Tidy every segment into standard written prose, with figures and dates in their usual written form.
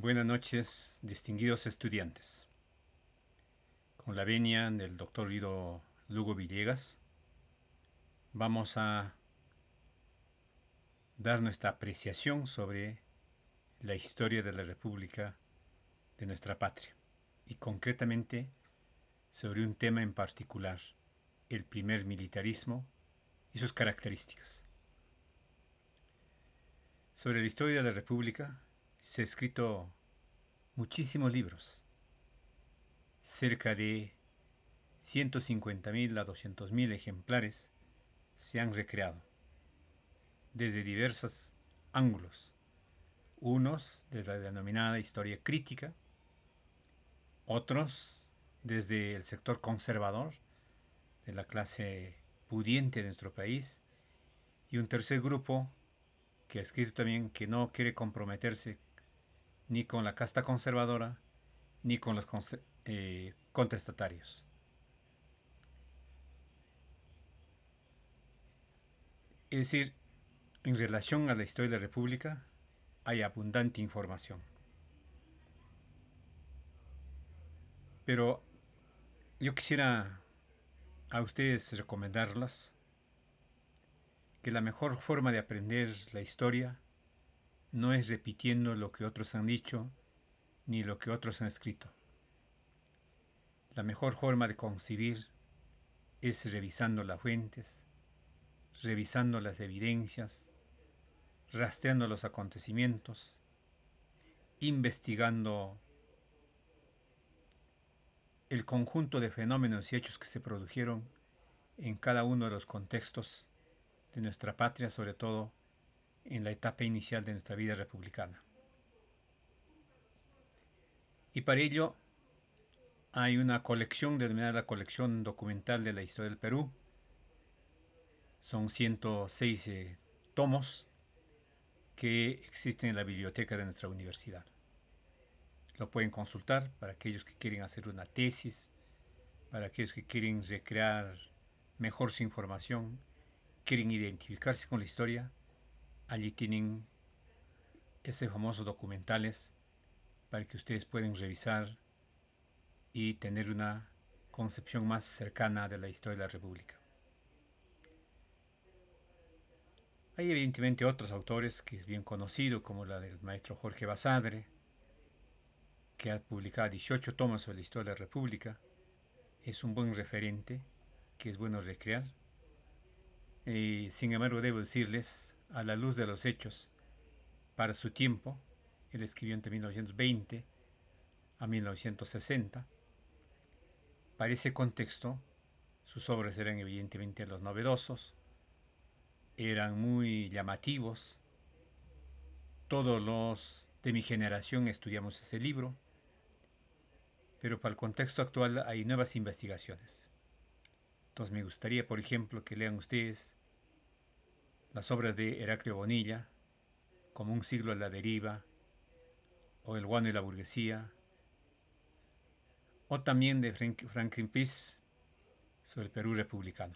Buenas noches, distinguidos estudiantes. Con la venia del doctor Lugo Villegas, vamos a dar nuestra apreciación sobre la historia de la República de nuestra patria y concretamente sobre un tema en particular, el primer militarismo y sus características. Sobre la historia de la República se han escrito muchísimos libros, cerca de 150.000 a 200.000 ejemplares se han recreado desde diversos ángulos, unos desde la denominada historia crítica, otros desde el sector conservador de la clase pudiente de nuestro país y un tercer grupo que ha escrito también que no quiere comprometerse ni con la casta conservadora ni con los contestatarios. Es decir, en relación a la historia de la República hay abundante información. Pero yo quisiera a ustedes recomendarlas que la mejor forma de aprender la historia no es repitiendo lo que otros han dicho ni lo que otros han escrito. La mejor forma de concebir es revisando las fuentes, revisando las evidencias, rastreando los acontecimientos, investigando el conjunto de fenómenos y hechos que se produjeron en cada uno de los contextos de nuestra patria, sobre todo en la etapa inicial de nuestra vida republicana. Y para ello hay una colección denominada la colección documental de la historia del Perú. Son 106 tomos que existen en la biblioteca de nuestra universidad. Lo pueden consultar para aquellos que quieren hacer una tesis, para aquellos que quieren recrear mejor su información, quieren identificarse con la historia. Allí tienen esos famosos documentales para que ustedes puedan revisar y tener una concepción más cercana de la historia de la República. Hay evidentemente otros autores que es bien conocido, como la del maestro Jorge Basadre, que ha publicado 18 tomos sobre la historia de la República. Es un buen referente que es bueno recrear. Sin embargo, debo decirles, a la luz de los hechos, para su tiempo, él escribió entre 1920 a 1960, para ese contexto, sus obras eran evidentemente los novedosos, eran muy llamativos. Todos los de mi generación estudiamos ese libro, pero para el contexto actual hay nuevas investigaciones. Entonces me gustaría, por ejemplo, que lean ustedes las obras de Heraclio Bonilla, como Un siglo a la deriva, o El guano y la burguesía, o también de Franklin Peace sobre el Perú republicano.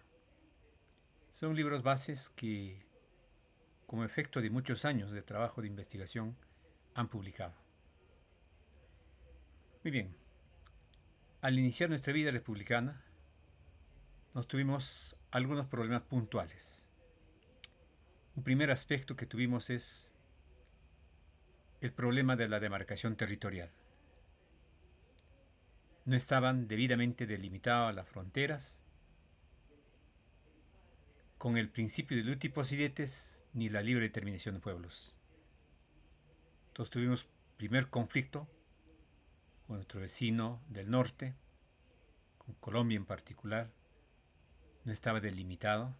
Son libros bases que, como efecto de muchos años de trabajo de investigación, han publicado. Muy bien, al iniciar nuestra vida republicana, nos tuvimos algunos problemas puntuales. Un primer aspecto que tuvimos es el problema de la demarcación territorial. No estaban debidamente delimitadas las fronteras con el principio de luti possidetes ni la libre determinación de pueblos. Entonces tuvimos primer conflicto con nuestro vecino del norte, con Colombia en particular. No estaba delimitado,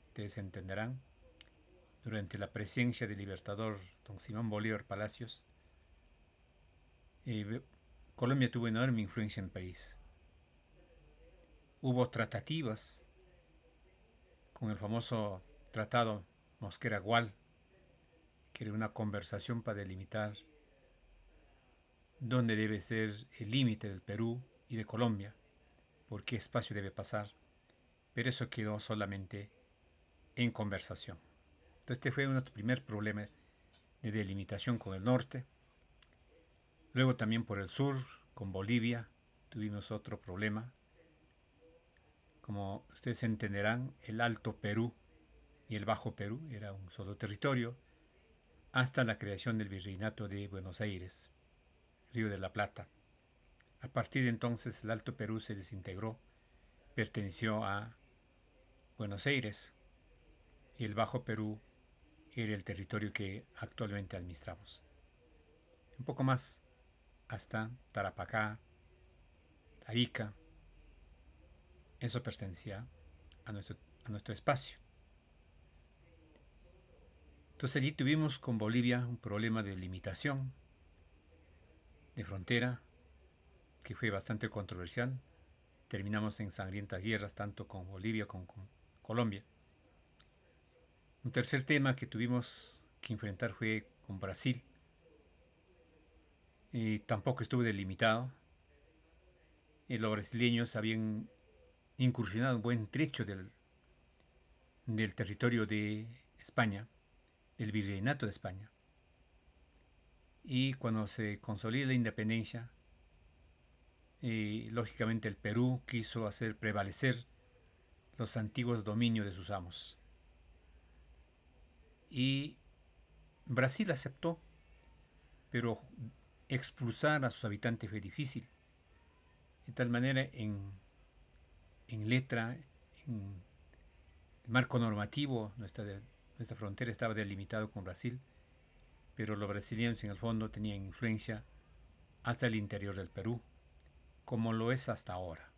ustedes entenderán. Durante la presidencia del libertador don Simón Bolívar Palacios, Colombia tuvo enorme influencia en el país. Hubo tratativas con el famoso tratado Mosquera-Gual, que era una conversación para delimitar dónde debe ser el límite del Perú y de Colombia, por qué espacio debe pasar, pero eso quedó solamente en conversación. Entonces este fue uno de los primeros problemas de delimitación con el norte. Luego también por el sur, con Bolivia, tuvimos otro problema. Como ustedes entenderán, el Alto Perú y el Bajo Perú era un solo territorio hasta la creación del Virreinato de Buenos Aires, Río de la Plata. A partir de entonces el Alto Perú se desintegró, perteneció a Buenos Aires y el Bajo Perú era el territorio que actualmente administramos. Un poco más hasta Tarapacá, Arica, eso pertenecía a nuestro espacio. Entonces allí tuvimos con Bolivia un problema de limitación de frontera que fue bastante controversial. Terminamos en sangrientas guerras tanto con Bolivia como con Colombia. Un tercer tema que tuvimos que enfrentar fue con Brasil. Y tampoco estuvo delimitado. Los brasileños habían incursionado un buen trecho del territorio de España, del virreinato de España. Y cuando se consolida la independencia, lógicamente el Perú quiso hacer prevalecer los antiguos dominios de sus amos. Y Brasil aceptó, pero expulsar a sus habitantes fue difícil. De tal manera, en letra, en el marco normativo, nuestra frontera estaba delimitado con Brasil, pero los brasileños en el fondo tenían influencia hasta el interior del Perú, como lo es hasta ahora.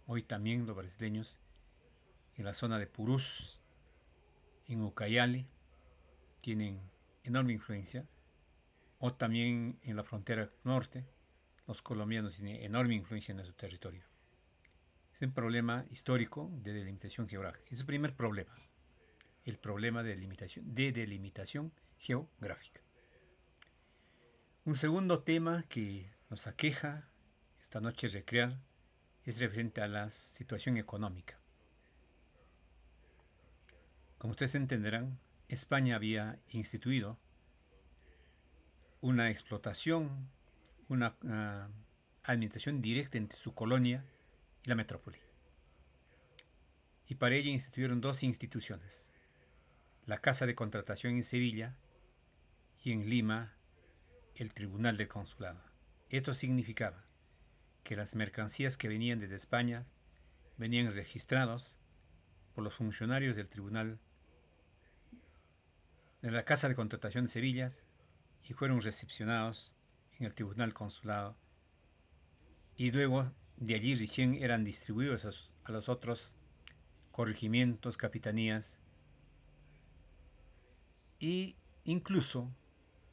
Hoy también los brasileños en la zona de Purús, en Ucayali, tienen enorme influencia, o también en la frontera norte, los colombianos tienen enorme influencia en nuestro territorio. Es un problema histórico de delimitación geográfica. Es el primer problema, el problema de delimitación geográfica. Un segundo tema que nos aqueja esta noche recrear es referente a la situación económica. Como ustedes entenderán, España había instituido una explotación, una administración directa entre su colonia y la metrópoli. Y para ello instituyeron dos instituciones, la Casa de Contratación en Sevilla y en Lima el Tribunal del Consulado. Esto significaba que las mercancías que venían desde España venían registrados por los funcionarios del Tribunal de la Casa de Contratación de Sevilla y fueron recepcionados en el Tribunal Consulado y luego de allí recién eran distribuidos a los otros corregimientos, capitanías y incluso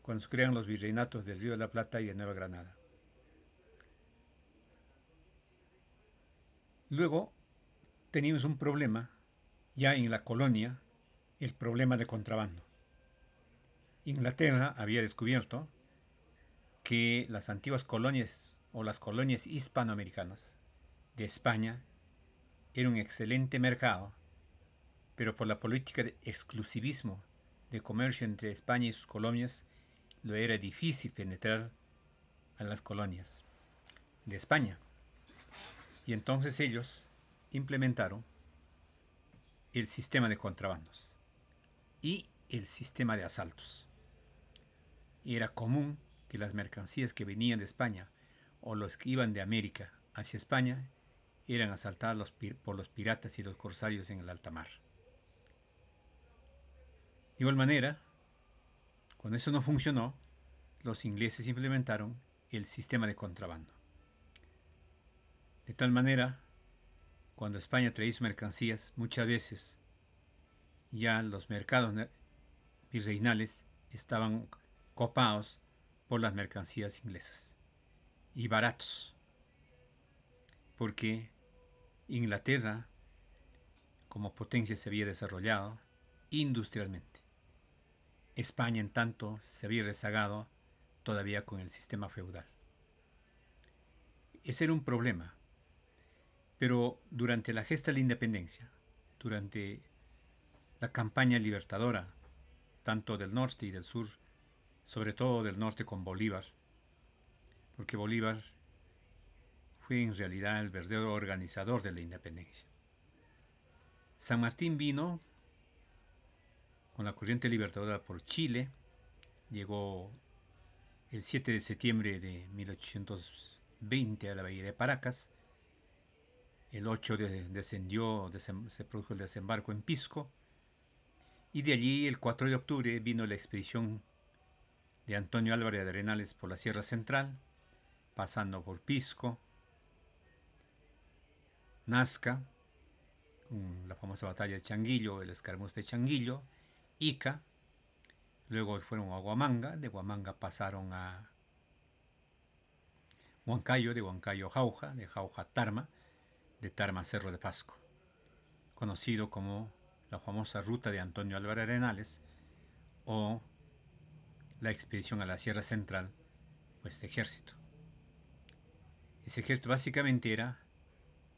cuando se crean los virreinatos del Río de la Plata y de Nueva Granada. Luego teníamos un problema ya en la colonia, el problema de contrabando. Inglaterra había descubierto que las antiguas colonias o las colonias hispanoamericanas de España eran un excelente mercado, pero por la política de exclusivismo de comercio entre España y sus colonias, lo era difícil penetrar a las colonias de España. Y entonces ellos implementaron el sistema de contrabandos y el sistema de asaltos. Y era común que las mercancías que venían de España o los que iban de América hacia España eran asaltados por los piratas y los corsarios en el alta mar. De igual manera, cuando eso no funcionó, los ingleses implementaron el sistema de contrabando. De tal manera, cuando España traía sus mercancías, muchas veces ya los mercados virreinales estaban copados por las mercancías inglesas y baratos, porque Inglaterra como potencia se había desarrollado industrialmente. España, en tanto, se había rezagado todavía con el sistema feudal. Ese era un problema, pero durante la gesta de la independencia, durante la campaña libertadora, tanto del norte y del sur, sobre todo del norte con Bolívar, porque Bolívar fue en realidad el verdadero organizador de la independencia. San Martín vino con la corriente libertadora por Chile, llegó el 7 de septiembre de 1820 a la bahía de Paracas, el 8 se produjo el desembarco en Pisco, y de allí el 4 de octubre vino la expedición de Antonio Álvarez de Arenales por la Sierra Central, pasando por Pisco, Nazca, con la famosa batalla de Changuillo, el escaramuza de Changuillo, Ica, luego fueron a Huamanga, de Huamanga pasaron a Huancayo, de Huancayo Jauja, de Jauja Tarma, de Tarma Cerro de Pasco, conocido como la famosa ruta de Antonio Álvarez Arenales o la expedición a la Sierra Central o este ejército. Ese ejército básicamente era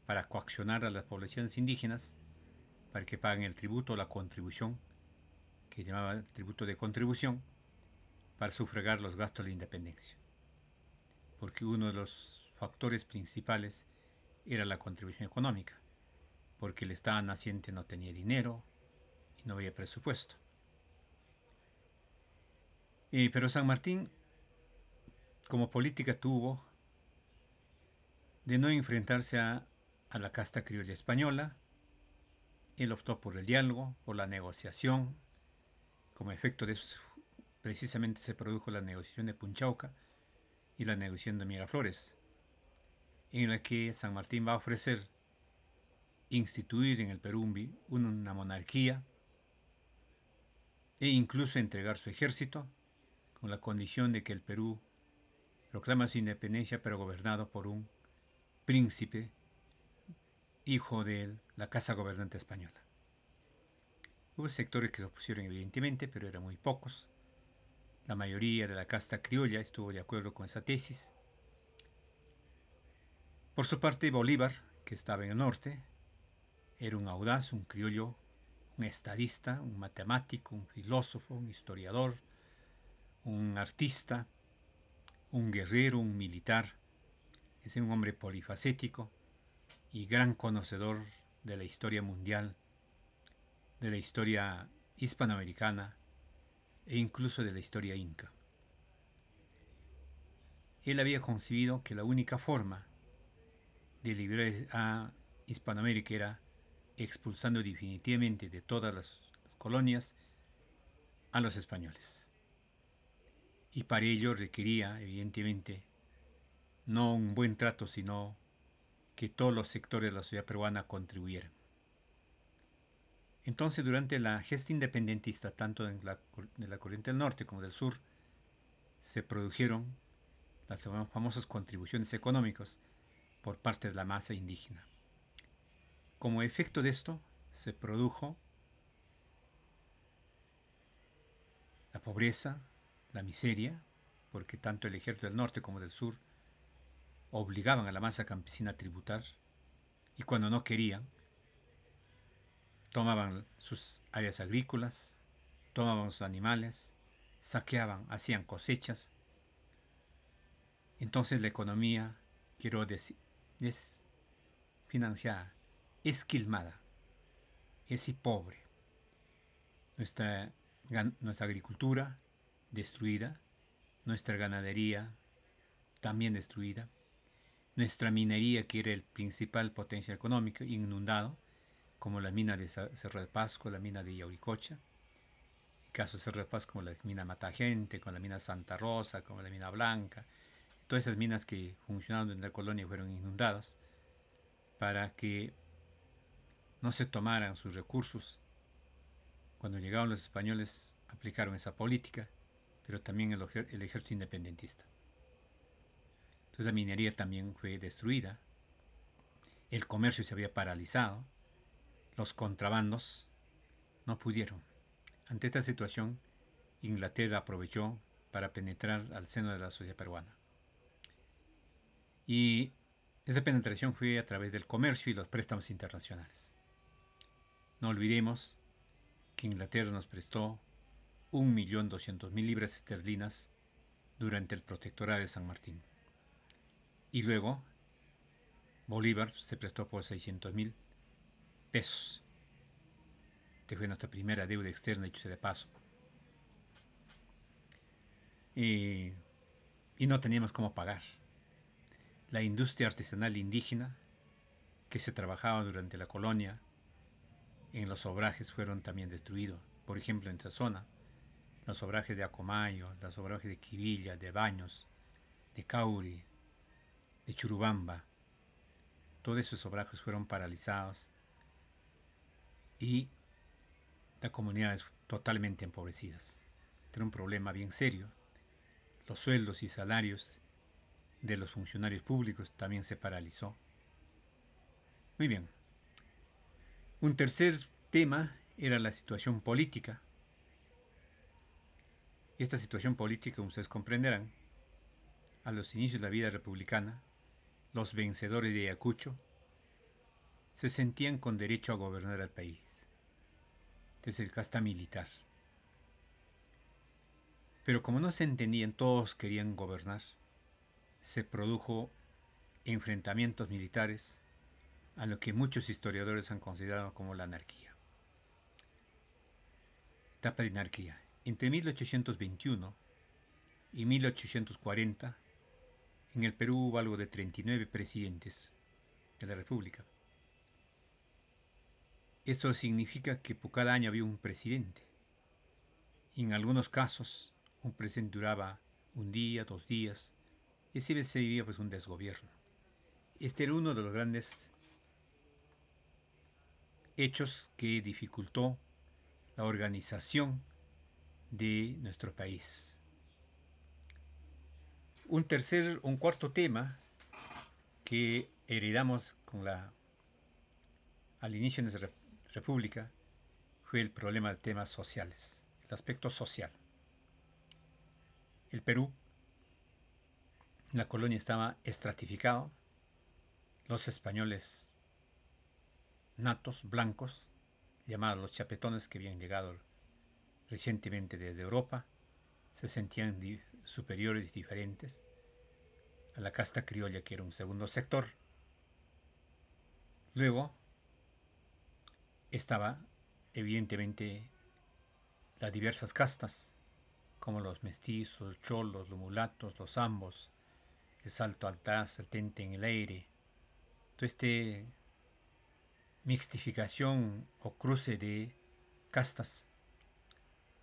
para coaccionar a las poblaciones indígenas para que paguen el tributo o la contribución, que llamaba el tributo de contribución, para sufragar los gastos de la independencia. Porque uno de los factores principales era la contribución económica, porque el Estado naciente no tenía dinero y no había presupuesto. Pero San Martín, como política, tuvo de no enfrentarse a la casta criolla española. Él optó por el diálogo, por la negociación. Como efecto de eso, precisamente se produjo la negociación de Punchauca y la negociación de Miraflores, en la que San Martín va a ofrecer instituir en el Perú una monarquía e incluso entregar su ejército con la condición de que el Perú proclama su independencia pero gobernado por un príncipe hijo de la casa gobernante española. Hubo sectores que se opusieron evidentemente, pero eran muy pocos. La mayoría de la casta criolla estuvo de acuerdo con esa tesis. Por su parte, Bolívar, que estaba en el norte, era un audaz, un criollo, un estadista, un matemático, un filósofo, un historiador, un artista, un guerrero, un militar. Es un hombre polifacético y gran conocedor de la historia mundial, de la historia hispanoamericana e incluso de la historia inca. Él había concebido que la única forma de liberar a Hispanoamérica era expulsando definitivamente de todas las colonias a los españoles. Y para ello requería, evidentemente, no un buen trato, sino que todos los sectores de la sociedad peruana contribuyeran. Entonces, durante la gesta independentista, tanto de la corriente del norte como del sur, se produjeron las famosas contribuciones económicas por parte de la masa indígena. Como efecto de esto, se produjo la pobreza, la miseria, porque tanto el ejército del norte como del sur obligaban a la masa campesina a tributar y cuando no querían, tomaban sus áreas agrícolas, tomaban sus animales, saqueaban, hacían cosechas. Entonces la economía, quiero decir, es financiada, esquilmada, es pobre. Nuestra agricultura destruida, nuestra ganadería también destruida, nuestra minería, que era el principal potencial económico, inundado, como la mina de Cerro de Pasco, la mina de Yauricocha, en caso de Cerro de Pasco como la mina Matagente, como la mina Santa Rosa, como la mina Blanca, todas esas minas que funcionaron en la colonia fueron inundadas para que no se tomaran sus recursos. Cuando llegaron los españoles aplicaron esa política, pero también el ejército independentista. Entonces la minería también fue destruida, el comercio se había paralizado, los contrabandos no pudieron. Ante esta situación, Inglaterra aprovechó para penetrar al seno de la sociedad peruana. Y esa penetración fue a través del comercio y los préstamos internacionales. No olvidemos que Inglaterra nos prestó 1.200.000 libras esterlinas durante el protectorado de San Martín. y luego Bolívar se prestó por 600.000 pesos. Esta fue nuestra primera deuda externa, dicho sea de paso. Y no teníamos cómo pagar. La industria artesanal indígena que se trabajaba durante la colonia en los obrajes fueron también destruidos. Por ejemplo, en esta zona, los obrajes de Acomayo, los obrajes de Quivilla, de Baños, de Cauri, de Churubamba, todos esos obrajes fueron paralizados y las comunidades totalmente empobrecidas. Era un problema bien serio. Los sueldos y salarios de los funcionarios públicos también se paralizó. Muy bien. Un tercer tema era la situación política. Y esta situación política, como ustedes comprenderán, a los inicios de la vida republicana, los vencedores de Ayacucho se sentían con derecho a gobernar el país, desde el casta militar. Pero como no se entendían, todos querían gobernar, se produjo enfrentamientos militares a lo que muchos historiadores han considerado como la anarquía. Etapa de anarquía. Entre 1821 y 1840, en el Perú hubo algo de 39 presidentes de la República. Esto significa que por cada año había un presidente. Y en algunos casos, un presidente duraba un día, 2 días, y así se vivía pues un desgobierno. Este era uno de los grandes hechos que dificultó la organización de nuestro país. Un cuarto tema que heredamos al inicio de nuestra república fue el problema de temas sociales, el aspecto social. El Perú, la colonia estaba estratificado, los españoles natos, blancos, llamados los chapetones que habían llegado recientemente desde Europa, se sentían superiores y diferentes a la casta criolla, que era un segundo sector. Luego estaba evidentemente las diversas castas, como los mestizos, cholos, los mulatos, los zambos, el salto al tras, el tente en el aire. Toda esta mixtificación o cruce de castas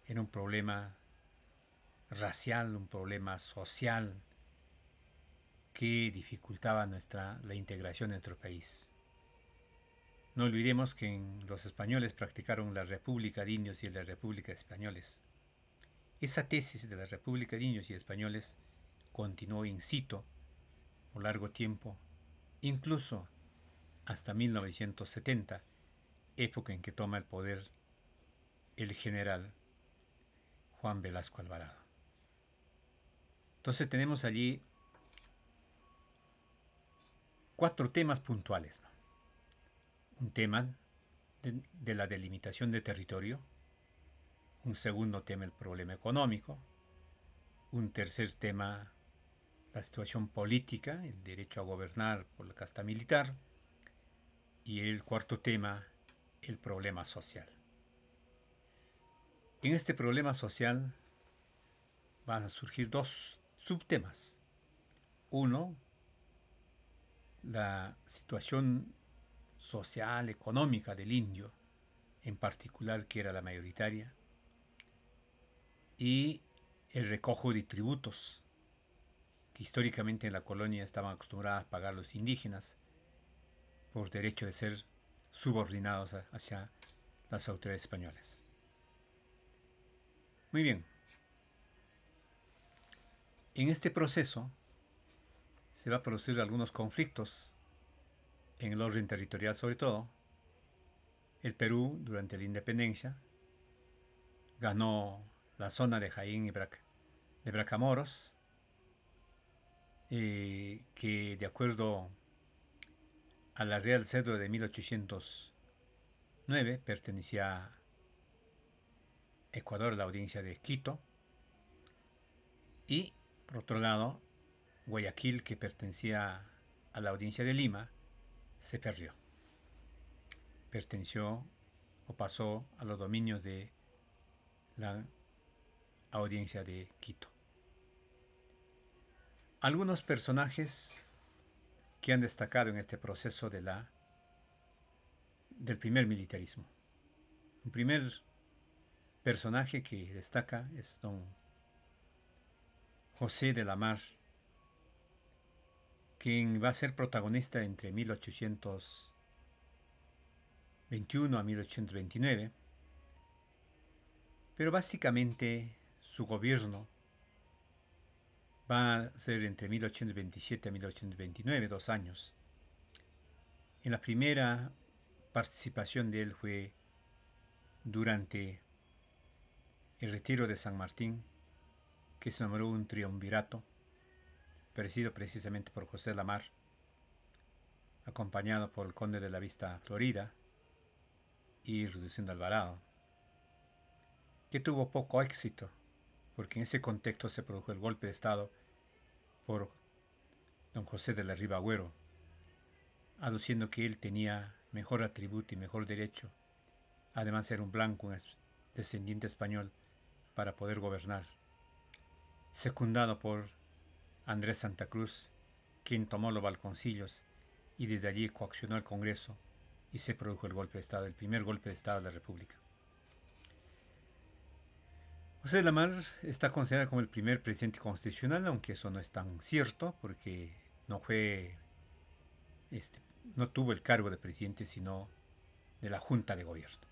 era un problema racial, un problema social que dificultaba la integración de nuestro país. No olvidemos que los españoles practicaron la República de Indios y la República de Españoles. Esa tesis de la República de Indios y Españoles continuó in situ por largo tiempo, incluso hasta 1970, época en que toma el poder el general Juan Velasco Alvarado. Entonces tenemos allí 4 temas puntuales, ¿no? Un tema de la delimitación de territorio, un segundo tema el problema económico, un tercer tema la situación política, el derecho a gobernar por la casta militar, y el cuarto tema el problema social. En este problema social van a surgir 2 subtemas. Uno, la situación social, económica del indio, en particular que era la mayoritaria, y el recojo de tributos que históricamente en la colonia estaban acostumbrados a pagar los indígenas por derecho de ser subordinados hacia las autoridades españolas. Muy bien. En este proceso se va a producir algunos conflictos en el orden territorial, sobre todo. El Perú, durante la independencia, ganó la zona de Jaén y de Bracamoros, que de acuerdo a la Real Cédula de 1809 pertenecía a Ecuador, la audiencia de Quito, y por otro lado Guayaquil, que pertenecía a la Audiencia de Lima, se perdió. Perteneció o pasó a los dominios de la Audiencia de Quito. Algunos personajes que han destacado en este proceso del primer militarismo. Un primer personaje que destaca es don José de la Mar, quien va a ser protagonista entre 1821 a 1829, pero básicamente su gobierno va a ser entre 1827 a 1829, 2 años. En la primera participación de él fue durante el retiro de San Martín, que se nombró un triunvirato, presidido precisamente por José de la Mar, acompañado por el conde de la Vista Florida y Rudecindo Alvarado, que tuvo poco éxito, porque en ese contexto se produjo el golpe de Estado por don José de la Riva Agüero, aduciendo que él tenía mejor atributo y mejor derecho, además de ser un blanco, un descendiente español, para poder gobernar, secundado por Andrés Santa Cruz, quien tomó los balconcillos y desde allí coaccionó al Congreso y se produjo el golpe de Estado, el primer golpe de Estado de la República. José de la Mar está considerado como el primer presidente constitucional, aunque eso no es tan cierto, porque no fue, no tuvo el cargo de presidente, sino de la Junta de Gobierno.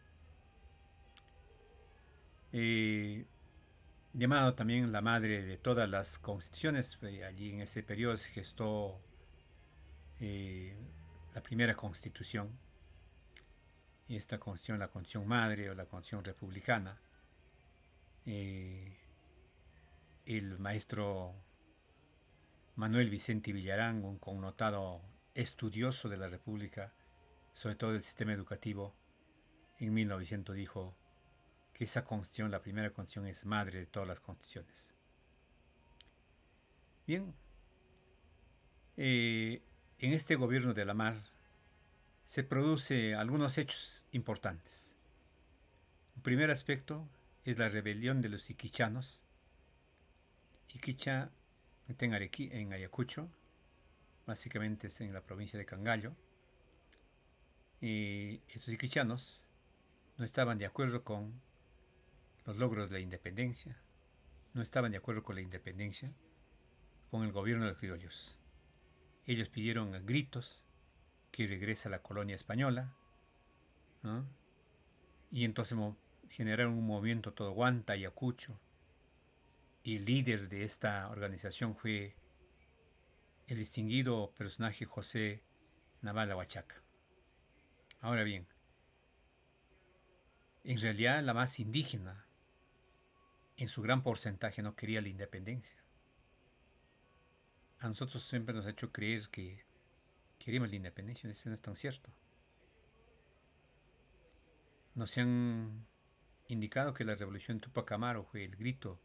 Llamado también la madre de todas las constituciones, allí en ese periodo se gestó la primera constitución, y esta constitución, la constitución madre o la constitución republicana. El maestro Manuel Vicente Villarán, un connotado estudioso de la República, sobre todo del sistema educativo, en 1900 dijo que esa constitución, la primera constitución, es madre de todas las constituciones. Bien, en este gobierno de la Mar se produce algunos hechos importantes. El primer aspecto es la rebelión de los iquichanos. Iquicha está en Ayacucho, básicamente es en la provincia de Cangallo. Estos iquichanos no estaban de acuerdo con los logros de la independencia, no estaban de acuerdo con la independencia, con el gobierno de los criollos. Ellos pidieron a gritos que regrese a la colonia española, ¿no? Y entonces generaron un movimiento todo Guanta, Ayacucho, y el líder de esta organización fue el distinguido personaje José Navala Huachaca. Ahora bien, en realidad la masa indígena en su gran porcentaje no quería la independencia. A nosotros siempre nos ha hecho creer que queríamos la independencia, eso no es tan cierto. Nos han indicado que la revolución Tupac Amaru fue el grito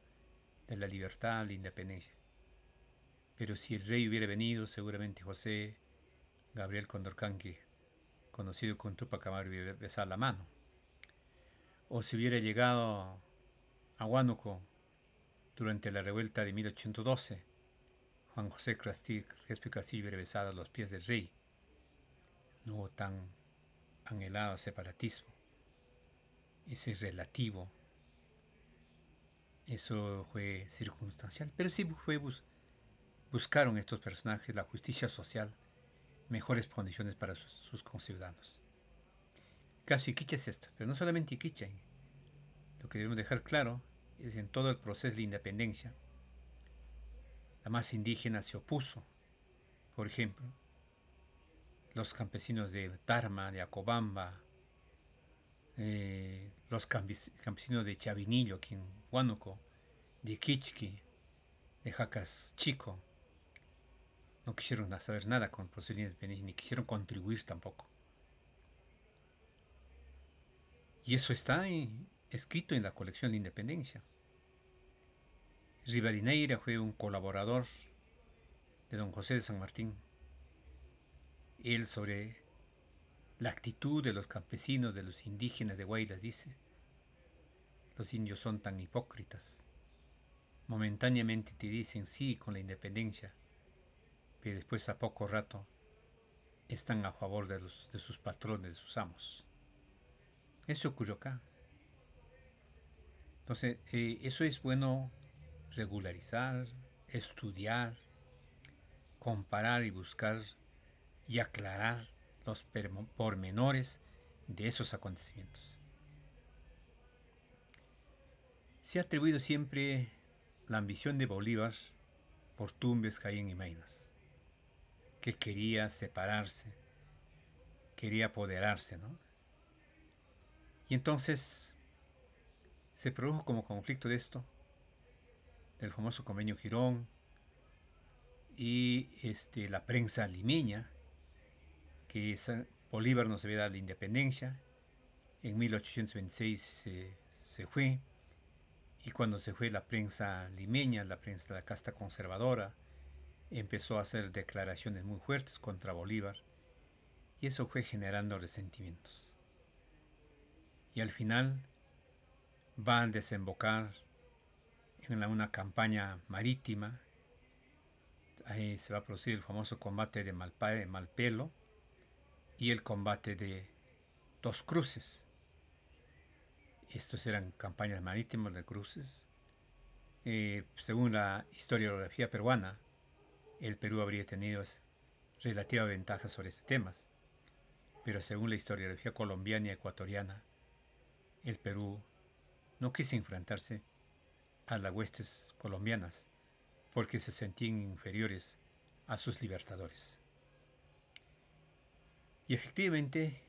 de la libertad, la independencia. Pero si el rey hubiera venido, seguramente José Gabriel Condorcanqui, conocido como Tupac Amaru, hubiera besado la mano. O si hubiera llegado a Huánuco durante la revuelta de 1812, Juan José Crespo Castillo hubiera besado los pies del rey. No hubo tan anhelado separatismo. Ese es relativo. Eso fue circunstancial. Pero sí buscaron estos personajes la justicia social, mejores condiciones para sus conciudadanos. El caso Iquicha es esto, pero no solamente Iquicha. Lo que debemos dejar claro es en todo el proceso de independencia, la masa indígena se opuso. Por ejemplo, los campesinos de Tarma, de Acobamba, los campesinos de Chavinillo, aquí en Huánuco, de Quichqui, de Jacas Chico, no quisieron saber nada con el proceso de independencia, ni quisieron contribuir tampoco. Y eso está escrito en la colección de la independencia. Rivadeneira fue un colaborador de don José de San Martín. Él sobre la actitud de los campesinos, de los indígenas de Huaylas, dice: los indios son tan hipócritas. Momentáneamente te dicen sí con la independencia, pero después a poco rato están a favor de sus patrones, de sus amos. Eso ocurrió acá. Entonces, eso es bueno regularizar, estudiar, comparar y buscar y aclarar los pormenores de esos acontecimientos. Se ha atribuido siempre la ambición de Bolívar por Tumbes, Caín y Maynas, que quería separarse, quería apoderarse, ¿no? Y entonces se produjo como conflicto de esto, del famoso convenio Girón y la prensa limeña, que Bolívar nos había dado la independencia. En 1826 se fue, y cuando se fue la prensa limeña, la prensa de la casta conservadora, empezó a hacer declaraciones muy fuertes contra Bolívar, y eso fue generando resentimientos. Y al final va a desembocar en una campaña marítima. Ahí se va a producir el famoso combate de Malpelo y el combate de Dos Cruces. Estos eran campañas marítimas de cruces. Según la historiografía peruana, el Perú habría tenido relativa ventaja sobre estos temas, pero según la historiografía colombiana y ecuatoriana, el Perú no quiso enfrentarse a las huestes colombianas porque se sentían inferiores a sus libertadores. Y efectivamente,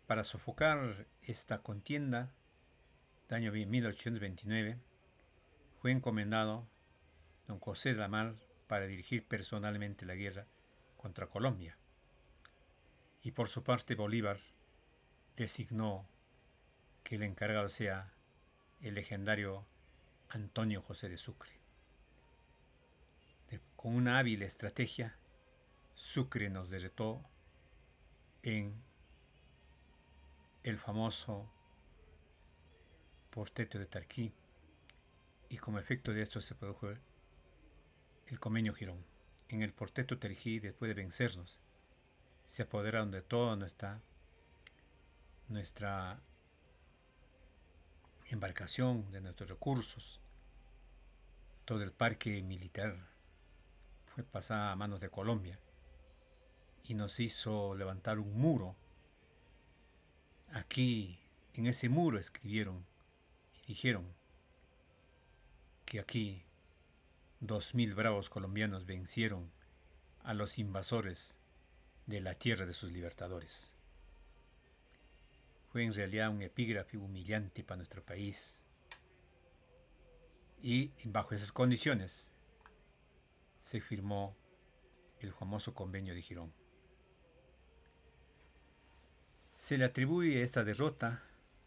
para sofocar esta contienda del año 1829, fue encomendado don José de la Mar para dirigir personalmente la guerra contra Colombia. Y por su parte Bolívar designó que el encargado sea el legendario Antonio José de Sucre. Con una hábil estrategia, Sucre nos derrotó en el famoso Porteto de Tarquí, y como efecto de esto se produjo el convenio Girón. En el Porteto de Tarquí, después de vencernos, se apoderaron de toda nuestra embarcación, de nuestros recursos. Todo el parque militar fue pasado a manos de Colombia y nos hizo levantar un muro. Aquí, en ese muro, escribieron y dijeron que aquí 2000 bravos colombianos vencieron a los invasores de la tierra de sus libertadores. Fue en realidad un epígrafe humillante para nuestro país. Y bajo esas condiciones se firmó el famoso convenio de Girón. Se le atribuye esta derrota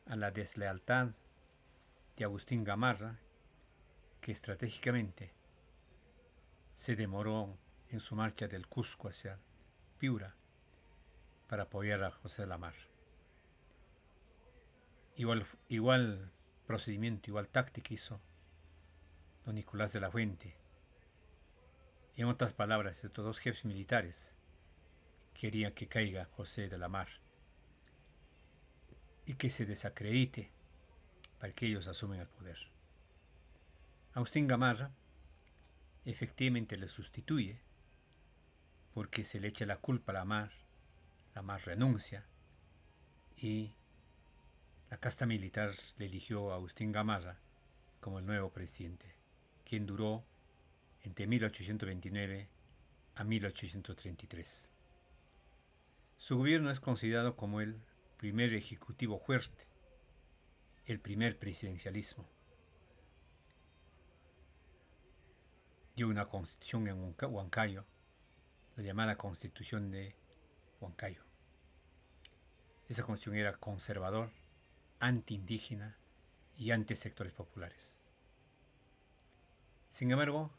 a la deslealtad de Agustín Gamarra, que estratégicamente se demoró en su marcha del Cusco hacia Piura para apoyar a José de la Mar. Igual procedimiento, igual táctica hizo don Nicolás de la Fuente. En otras palabras, estos dos jefes militares querían que caiga José de la Mar y que se desacredite para que ellos asumen el poder. Agustín Gamarra efectivamente le sustituye porque se le echa la culpa a la Mar renuncia y la casta militar le eligió a Agustín Gamarra como el nuevo presidente, quien duró entre 1829 a 1833. Su gobierno es considerado como el primer ejecutivo fuerte, el primer presidencialismo. Dio una constitución en Huancayo, la llamada Constitución de Huancayo. Esa constitución era conservador, antiindígena y anti sectores populares. Sin embargo,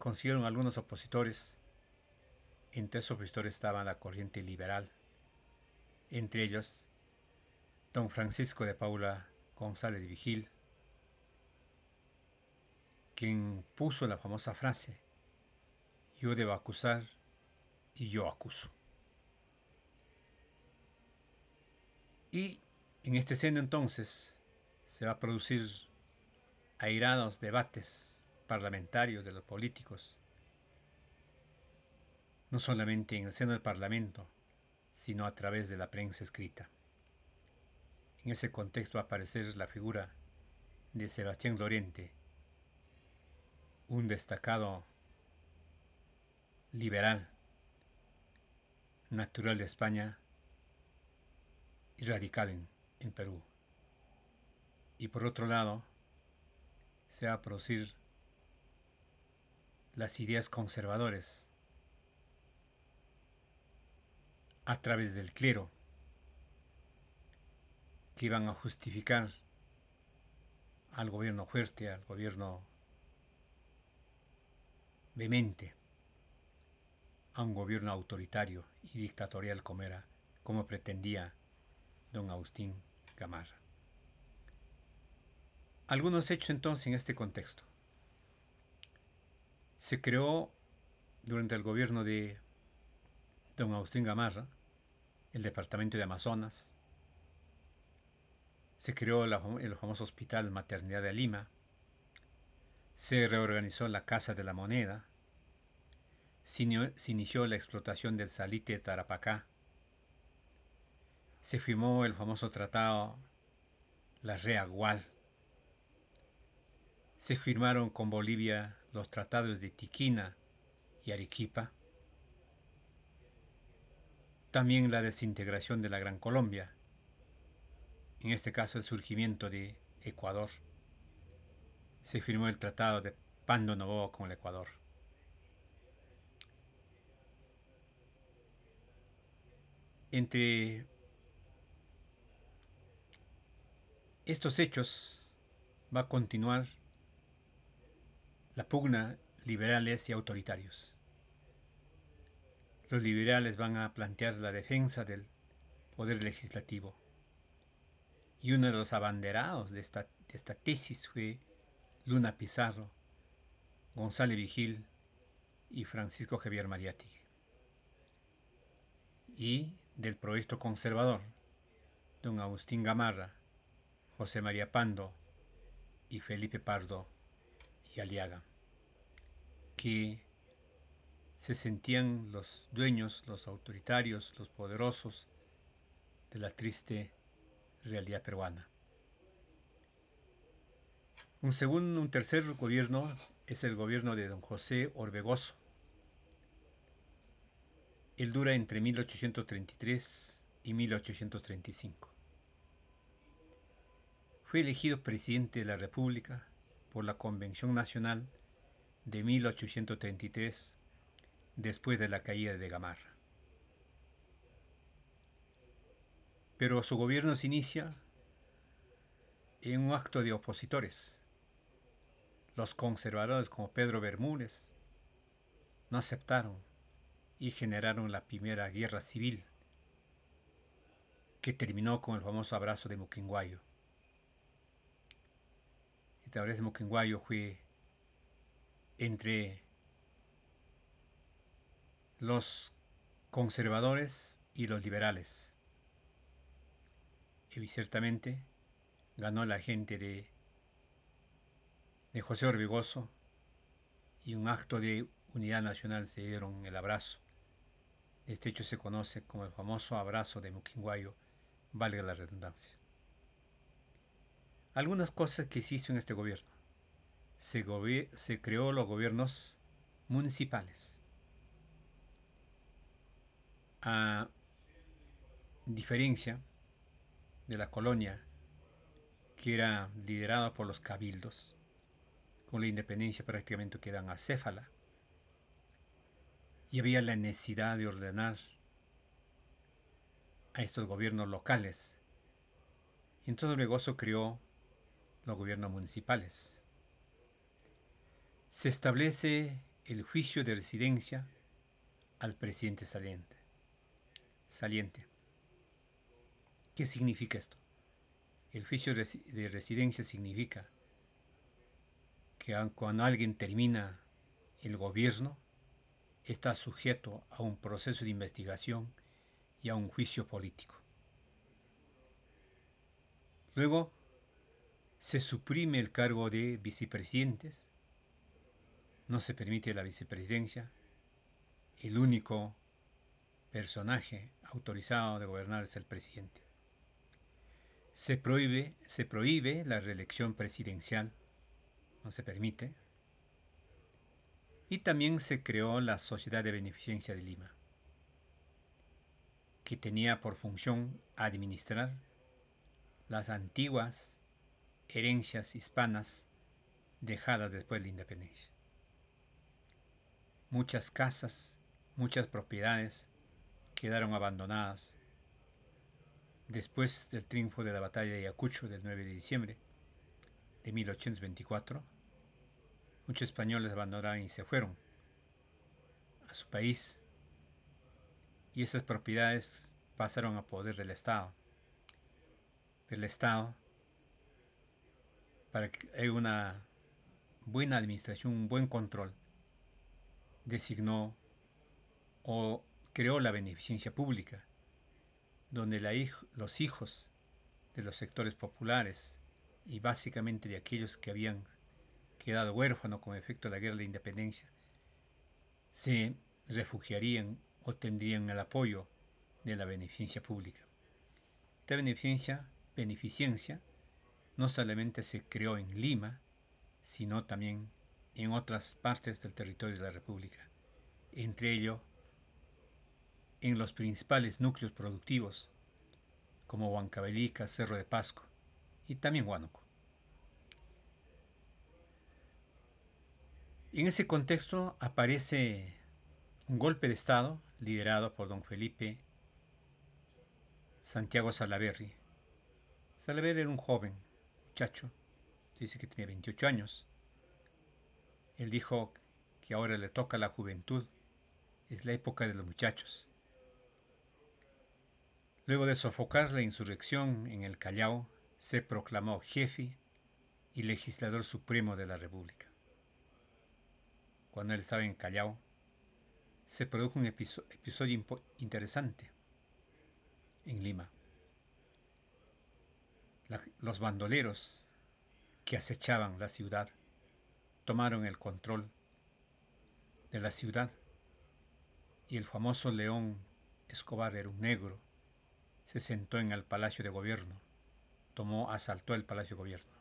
consiguieron algunos opositores. Entre esos opositores estaba la corriente liberal, entre ellos don Francisco de Paula González de Vigil, quien puso la famosa frase: yo debo acusar y yo acuso. Y en este seno entonces se va a producir airados debates parlamentarios de los políticos, no solamente en el seno del Parlamento, sino a través de la prensa escrita. En ese contexto va a aparecer la figura de Sebastián Llorente, un destacado liberal, natural de España y radicado en Perú. Y por otro lado, se va a producir las ideas conservadoras a través del clero, que iban a justificar al gobierno fuerte, al gobierno vehemente, a un gobierno autoritario y dictatorial como pretendía don Agustín Gamarra. Algunos hechos entonces en este contexto. Se creó durante el gobierno de don Agustín Gamarra el departamento de Amazonas. Se creó el famoso Hospital Maternidad de Lima. Se reorganizó la Casa de la Moneda. Se inició la explotación del salite de Tarapacá. Se firmó el famoso tratado La Rea-Gual. Se firmaron con Bolivia los tratados de Tiquina y Arequipa. También la desintegración de la Gran Colombia, en este caso el surgimiento de Ecuador. Se firmó el tratado de Pando Novoa con el Ecuador. Entre estos hechos va a continuar la pugna liberales y autoritarios. Los liberales van a plantear la defensa del poder legislativo. Y uno de los abanderados de esta tesis fue Luna Pizarro, González Vigil y Francisco Javier Mariátegui. Y del proyecto conservador, don Agustín Gamarra, José María Pando y Felipe Pardo y Aliaga, que se sentían los dueños, los autoritarios, los poderosos de la triste realidad peruana. Un tercer gobierno es el gobierno de don José Orbegoso. Él dura entre 1833 y 1835. Fue elegido presidente de la República por la Convención Nacional de 1833, después de la caída de Gamarra. Pero su gobierno se inicia en un acto de opositores. Los conservadores como Pedro Bermúdez no aceptaron y generaron la primera guerra civil, que terminó con el famoso abrazo de Muquinguayo. Este abrazo de Muquinguayo fue entre los conservadores y los liberales. Y ciertamente ganó la gente de José Orbegoso, y un acto de unidad nacional se dieron el abrazo. Este hecho se conoce como el famoso abrazo de Muquinguayo, valga la redundancia. Algunas cosas que se hizo en este gobierno. Se creó los gobiernos municipales. A diferencia de la colonia, que era liderada por los cabildos, con la independencia prácticamente quedan acéfala, y había la necesidad de ordenar a estos gobiernos locales. Y entonces Orbegoso creó los gobiernos municipales. Se establece el juicio de residencia al presidente saliente. ¿Qué significa esto? El juicio de residencia significa que cuando alguien termina el gobierno, está sujeto a un proceso de investigación y a un juicio político. Luego, se suprime el cargo de vicepresidentes, no se permite la vicepresidencia, el único personaje autorizado de gobernar es el presidente. Se prohíbe la reelección presidencial, no se permite. Y también se creó la Sociedad de Beneficencia de Lima, que tenía por función administrar las antiguas herencias hispanas dejadas después de la independencia. Muchas casas, muchas propiedades quedaron abandonadas después del triunfo de la batalla de Ayacucho del 9 de diciembre de 1824. Muchos españoles abandonaron y se fueron a su país, y esas propiedades pasaron a poder del Estado. Pero el Estado, para que haya una buena administración, un buen control, designó o creó la beneficencia pública, donde los hijos de los sectores populares y básicamente de aquellos que habían quedado huérfanos con efecto de la guerra de la independencia, se refugiarían o tendrían el apoyo de la beneficencia pública. Esta beneficencia no solamente se creó en Lima, sino también en otras partes del territorio de la República, entre ellos en los principales núcleos productivos como Huancavelica, Cerro de Pasco y también Huánuco. En ese contexto aparece un golpe de Estado liderado por don Felipe Santiago Salaverry. Salaverry era un joven muchacho, se dice que tenía 28 años. Él dijo que ahora le toca a la juventud, es la época de los muchachos. Luego de sofocar la insurrección en el Callao, se proclamó jefe y legislador supremo de la República. Cuando él estaba en el Callao, se produjo un episodio interesante en Lima. Los bandoleros que acechaban la ciudad tomaron el control de la ciudad, y el famoso León Escobar era un negro. Se sentó en el Palacio de Gobierno, asaltó el Palacio de Gobierno.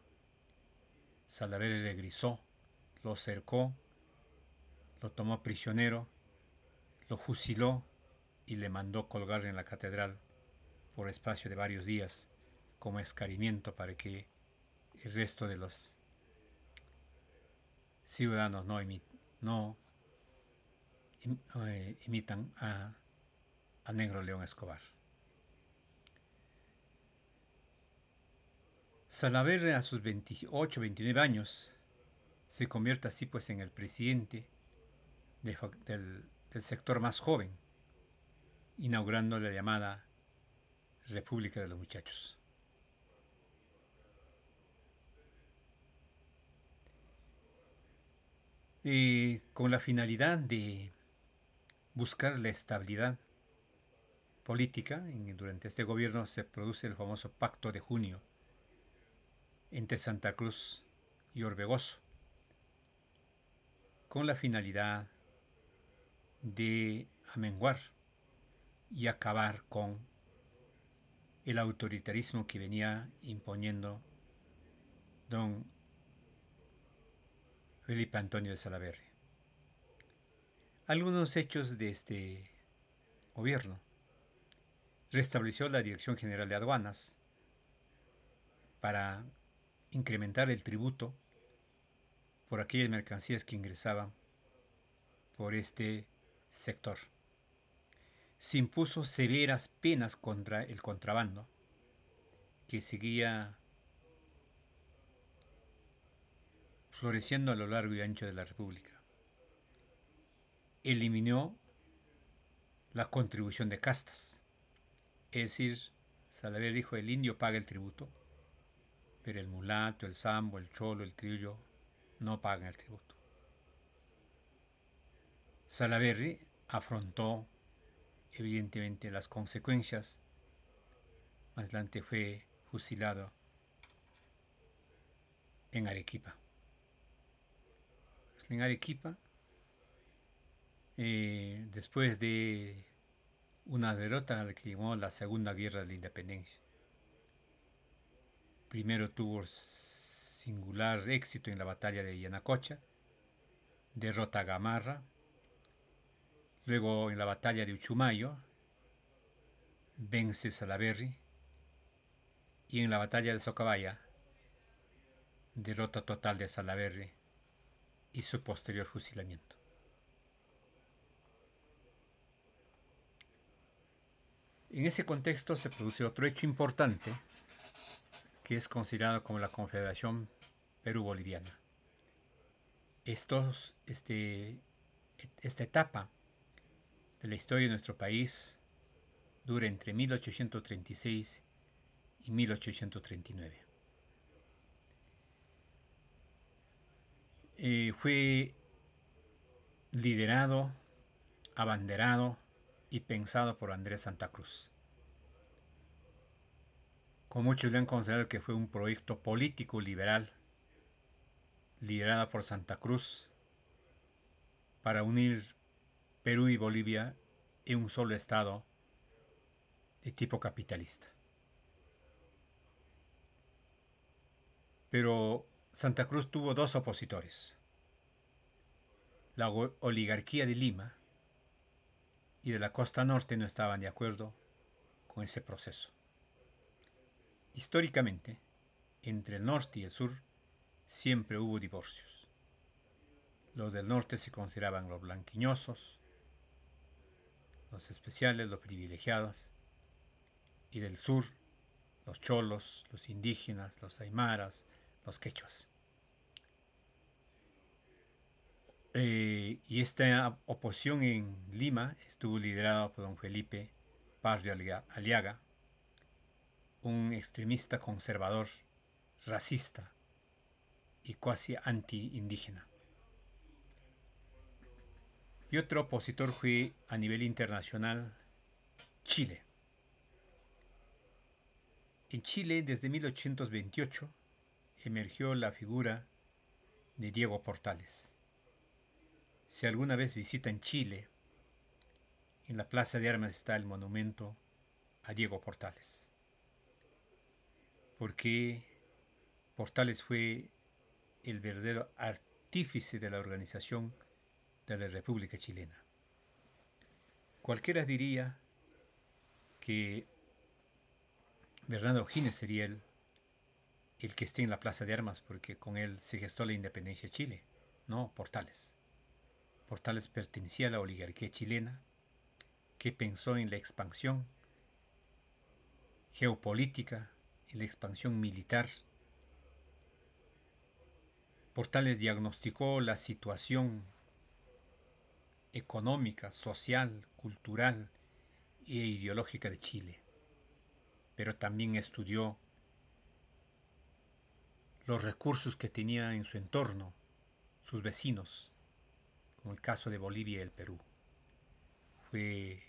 Salaverry regresó, lo cercó, lo tomó prisionero, lo fusiló y le mandó colgar en la catedral por espacio de varios días como escarmiento para que el resto de los ciudadanos no imitan a Negro León Escobar. Salaverry a sus 28, 29 años se convierte así pues en el presidente del sector más joven, inaugurando la llamada República de los Muchachos. Con la finalidad de buscar la estabilidad política, durante este gobierno se produce el famoso Pacto de Junio entre Santa Cruz y Orbegoso, con la finalidad de amenguar y acabar con el autoritarismo que venía imponiendo don Felipe Antonio de Salaverry. Algunos hechos de este gobierno: restableció la Dirección General de Aduanas para incrementar el tributo por aquellas mercancías que ingresaban por este sector. Se impuso severas penas contra el contrabando, que seguía floreciendo a lo largo y ancho de la República. eliminó la contribución de castas. Es decir, Salaverry dijo: el indio paga el tributo, pero el mulato, el sambo, el cholo, el criollo no pagan el tributo. Salaverry afrontó evidentemente las consecuencias. Más adelante fue fusilado en Arequipa. En Arequipa, después de una derrota a la que llamó la Segunda Guerra de la Independencia. Primero tuvo singular éxito en la batalla de Yanacocha, derrota a Gamarra. Luego en la batalla de Uchumayo vence Salaverry, y en la batalla de Socabaya derrota total de Salaverry y su posterior fusilamiento. En ese contexto se produce otro hecho importante que es considerado como la Confederación Perú-Boliviana. Esta etapa de la historia de nuestro país dura entre 1836 y 1839. Fue liderado, abanderado y pensado por Andrés Santa Cruz. Como muchos le han considerado que fue un proyecto político liberal liderado por Santa Cruz para unir Perú y Bolivia en un solo estado de tipo capitalista. Pero Santa Cruz tuvo dos opositores: la oligarquía de Lima y de la costa norte no estaban de acuerdo con ese proceso. Históricamente, entre el norte y el sur siempre hubo divorcios. Los del norte se consideraban los blanquiñosos, los especiales, los privilegiados, y del sur los cholos, los indígenas, los aymaras, los quechuas. Y esta oposición en Lima estuvo liderada por don Felipe Parrio Aliaga, un extremista conservador, racista y cuasi anti-indígena. Y otro opositor fue a nivel internacional Chile. En Chile, desde 1828, emergió la figura de Diego Portales. Si alguna vez visitan Chile, en la Plaza de Armas está el monumento a Diego Portales, porque Portales fue el verdadero artífice de la organización de la República Chilena. Cualquiera diría que Bernardo O'Higgins sería el que esté en la Plaza de Armas, porque con él se gestó la independencia de Chile. No, Portales. Portales pertenecía a la oligarquía chilena, que pensó en la expansión geopolítica y la expansión militar. Portales diagnosticó la situación económica, social, cultural e ideológica de Chile, pero también estudió los recursos que tenía en su entorno, sus vecinos, como el caso de Bolivia y el Perú. Fue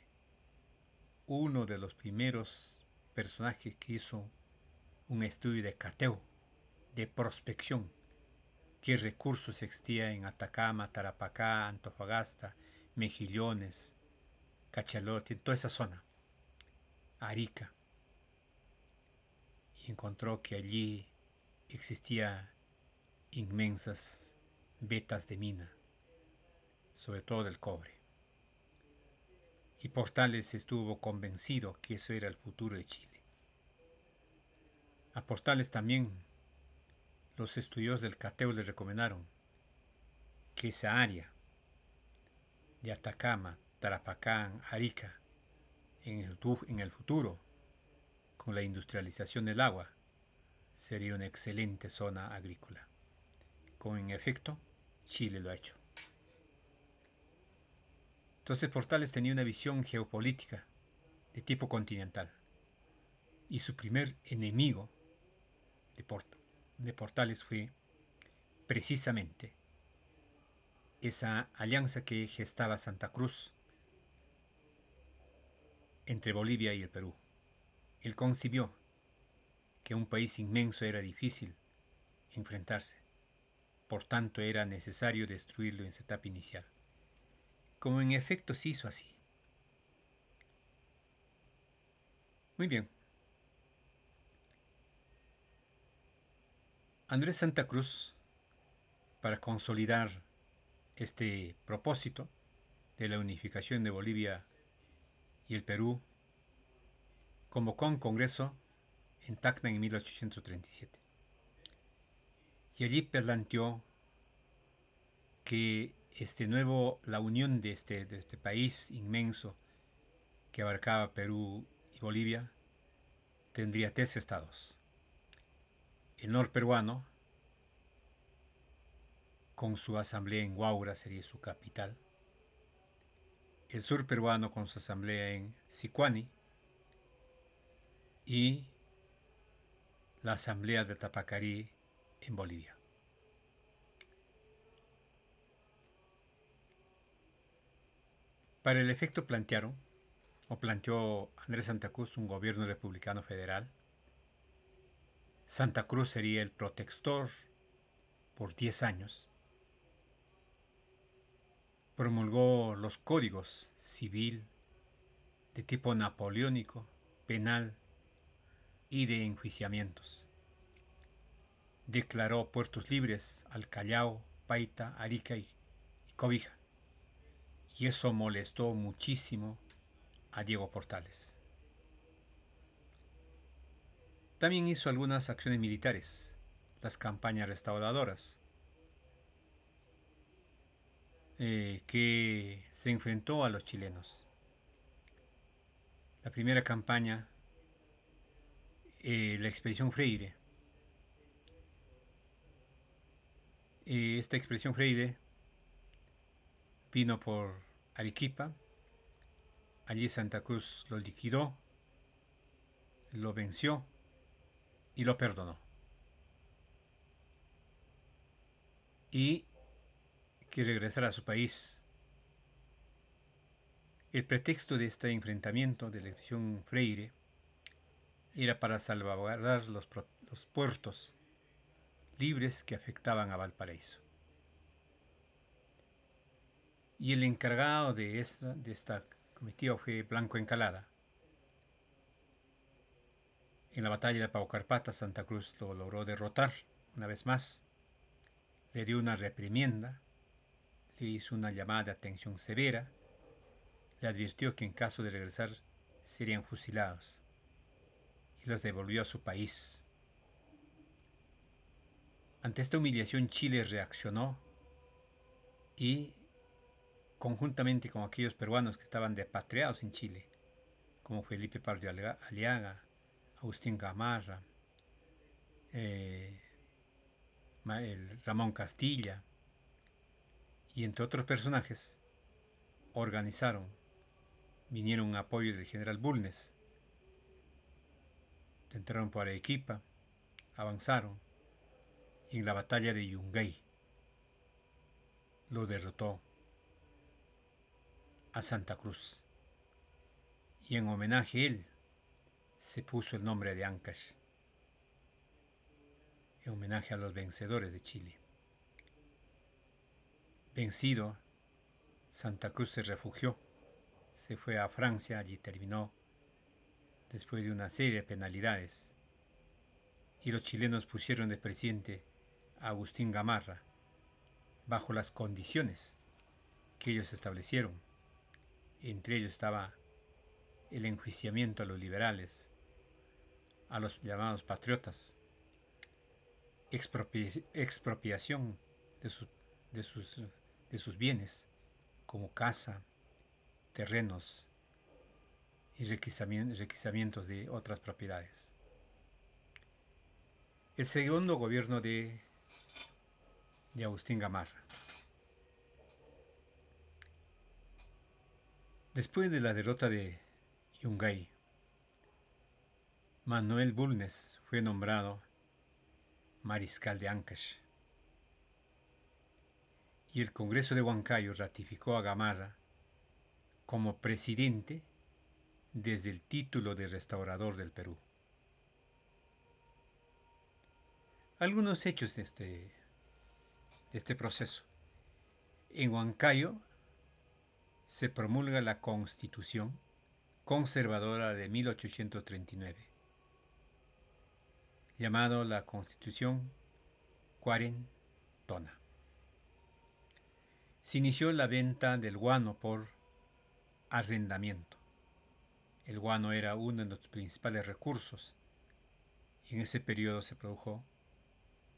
uno de los primeros personajes que hizo un estudio de cateo, de prospección, qué recursos existía en Atacama, Tarapacá, Antofagasta, Mejillones, Cachalote, en toda esa zona, Arica, y encontró que allí existía inmensas vetas de mina, sobre todo del cobre. Y Portales estuvo convencido que eso era el futuro de Chile. A Portales también los estudiosos del cateo le recomendaron que esa área de Atacama, Tarapacán, Arica, en el futuro, con la industrialización del agua, sería una excelente zona agrícola. Como en efecto, Chile lo ha hecho. Entonces Portales tenía una visión geopolítica de tipo continental. Y su primer enemigo de Portales fue precisamente esa alianza que gestaba Santa Cruz entre Bolivia y el Perú. Él concibió que un país inmenso era difícil enfrentarse, por tanto era necesario destruirlo en su etapa inicial, como en efecto se hizo así. Muy bien. Andrés Santa Cruz, para consolidar este propósito de la unificación de Bolivia y el Perú, convocó a un congreso en Tacna en 1837. Y allí planteó que la unión de este país inmenso que abarcaba Perú y Bolivia tendría 3 estados. El norperuano, con su asamblea en Huaura, sería su capital. El sur peruano con su asamblea en Sicuani. Y la asamblea de Tapacarí en Bolivia. Para el efecto planteó Andrés Santa Cruz un gobierno republicano federal. Santa Cruz sería el protector por 10 años. Promulgó los códigos civil, de tipo napoleónico, penal y de enjuiciamientos. Declaró puertos libres al Callao, Paita, Arica y Cobija. Y eso molestó muchísimo a Diego Portales. También hizo algunas acciones militares, las campañas restauradoras, que se enfrentó a los chilenos. La primera campaña, la expedición Freire. Esta expedición Freire vino por Arequipa. Allí Santa Cruz lo liquidó, lo venció y lo perdonó. Y que regresara a su país. El pretexto de este enfrentamiento de la expedición Freire era para salvaguardar los puertos libres que afectaban a Valparaíso. Y el encargado de esta comitiva fue Blanco Encalada. En la batalla de Paucarpata, Santa Cruz lo logró derrotar una vez más. Le dio una reprimienda, le hizo una llamada de atención severa, le advirtió que en caso de regresar serían fusilados y los devolvió a su país. Ante esta humillación, Chile reaccionó y, conjuntamente con aquellos peruanos que estaban repatriados en Chile, como Felipe Pardo Aliaga, Agustín Gamarra, Ramón Castilla y entre otros personajes, vinieron en apoyo del general Bulnes, entraron por Arequipa, avanzaron y en la batalla de Yungay lo derrotó a Santa Cruz. Y en homenaje a él se puso el nombre de Ancash, en homenaje a los vencedores de Chile. Vencido, Santa Cruz se refugió, se fue a Francia, allí terminó después de una serie de penalidades. Y los chilenos pusieron de presidente a Agustín Gamarra bajo las condiciones que ellos establecieron. Entre ellos estaba el enjuiciamiento a los liberales, a los llamados patriotas, expropiación de, de, sus, de sus bienes, como casa, terrenos y requisamientos de otras propiedades. El segundo gobierno de Agustín Gamarra. Después de la derrota de Yungay, Manuel Bulnes fue nombrado mariscal de Ancash y el Congreso de Huancayo ratificó a Gamarra como presidente desde el título de restaurador del Perú. Algunos hechos de este proceso. En Huancayo se promulga la Constitución conservadora de 1839, llamado la Constitución Cuarentona. Se inició la venta del guano por arrendamiento. El guano era uno de los principales recursos y en ese periodo se produjo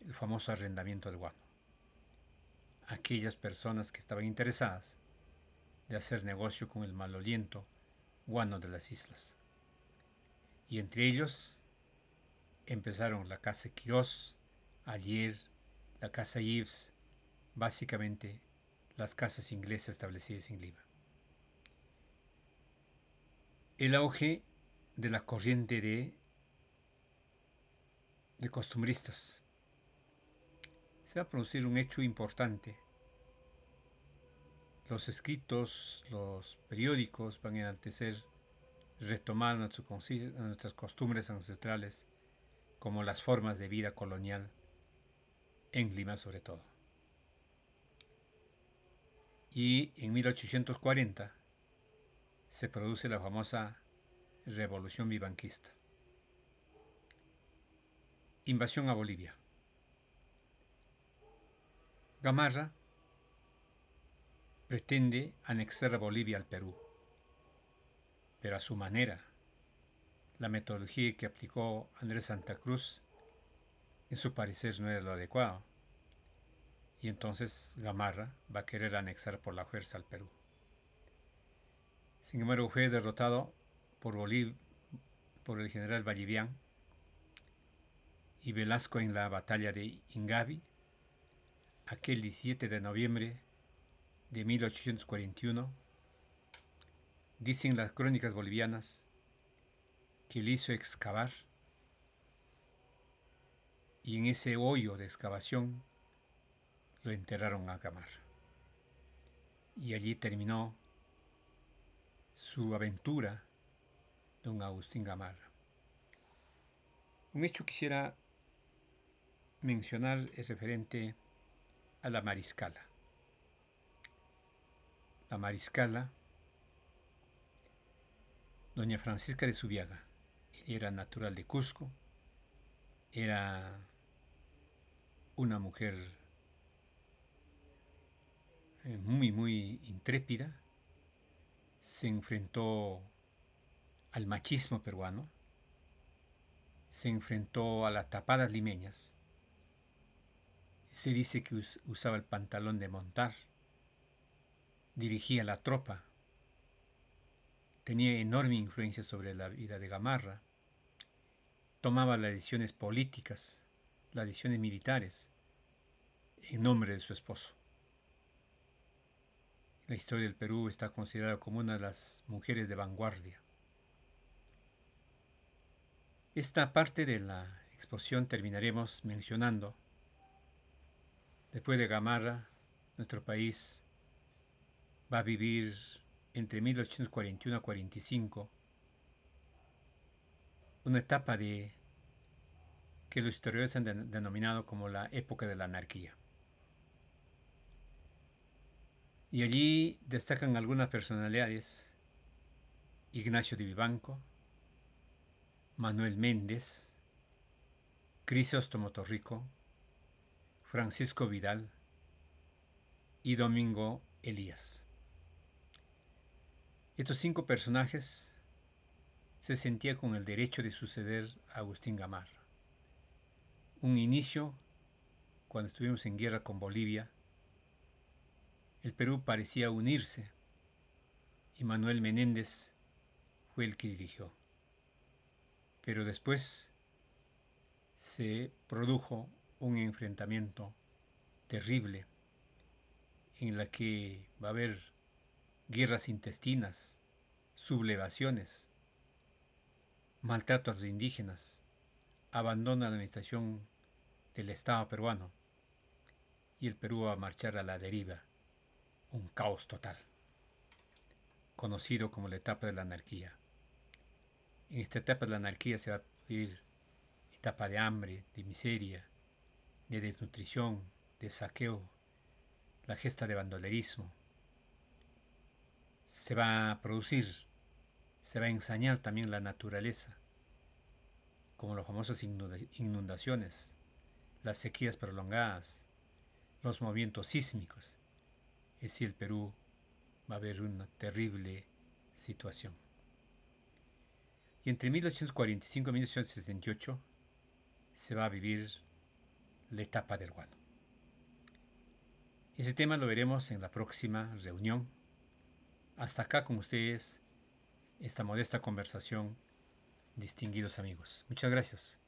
el famoso arrendamiento del guano. Aquellas personas que estaban interesadas de hacer negocio con el maloliento guano de las islas. Y entre ellos empezaron la Casa Quirós, Allier, la Casa Ives, básicamente las casas inglesas establecidas en Lima. El auge de la corriente de costumbristas. Se va a producir un hecho importante. Los escritos, los periódicos van a enaltecer, retomar nuestras costumbres ancestrales como las formas de vida colonial en Lima sobre todo. Y en 1840 se produce la famosa Revolución Vivanquista. Invasión a Bolivia. Gamarra pretende anexar a Bolivia al Perú, pero a su manera. La metodología que aplicó Andrés Santa Cruz, en su parecer, no era lo adecuado. Y entonces Gamarra va a querer anexar por la fuerza al Perú. Sin embargo, fue derrotado por el general Vallivián y Velasco en la batalla de Ingavi, aquel 17 de noviembre de 1841. Dicen las crónicas bolivianas que le hizo excavar y en ese hoyo de excavación lo enterraron a Gamarra. Y allí terminó su aventura, don Agustín Gamarra. Un hecho que quisiera mencionar es referente a la mariscala. La mariscala, doña Francisca de Zubiaga, era natural de Cusco, era una mujer muy intrépida, se enfrentó al machismo peruano, se enfrentó a las tapadas limeñas, se dice que usaba el pantalón de montar, dirigía la tropa, tenía enorme influencia sobre la vida de Gamarra, tomaba las decisiones políticas, las decisiones militares, en nombre de su esposo. La historia del Perú está considerada como una de las mujeres de vanguardia. Esta parte de la exposición terminaremos mencionando. Después de Gamarra, nuestro país va a vivir entre 1841 a 45 una etapa que los historiadores han denominado como la época de la anarquía. Y allí destacan algunas personalidades: Ignacio de Vivanco, Manuel Méndez, Crisóstomo Torrico, Francisco Vidal y Domingo Elías. Estos 5 personajes se sentían con el derecho de suceder a Agustín Gamarra. Un inicio, cuando estuvimos en guerra con Bolivia, el Perú parecía unirse y Manuel Menéndez fue el que dirigió. Pero después se produjo un enfrentamiento terrible en la que va a haber guerras intestinas sublevaciones, maltrato a los indígenas, abandono de la administración del Estado peruano y el Perú va a marchar a la deriva, un caos total, conocido como la etapa de la anarquía. En esta etapa de la anarquía se va a vivir etapa de hambre, de miseria, de desnutrición, de saqueo, la gesta de bandolerismo. Se va a producir, se va a ensañar también la naturaleza, como las famosas inundaciones, las sequías prolongadas, los movimientos sísmicos. Es decir, el Perú va a haber una terrible situación. Y entre 1845 y 1868 se va a vivir la etapa del guano. Ese tema lo veremos en la próxima reunión. Hasta acá con ustedes esta modesta conversación, distinguidos amigos. Muchas gracias.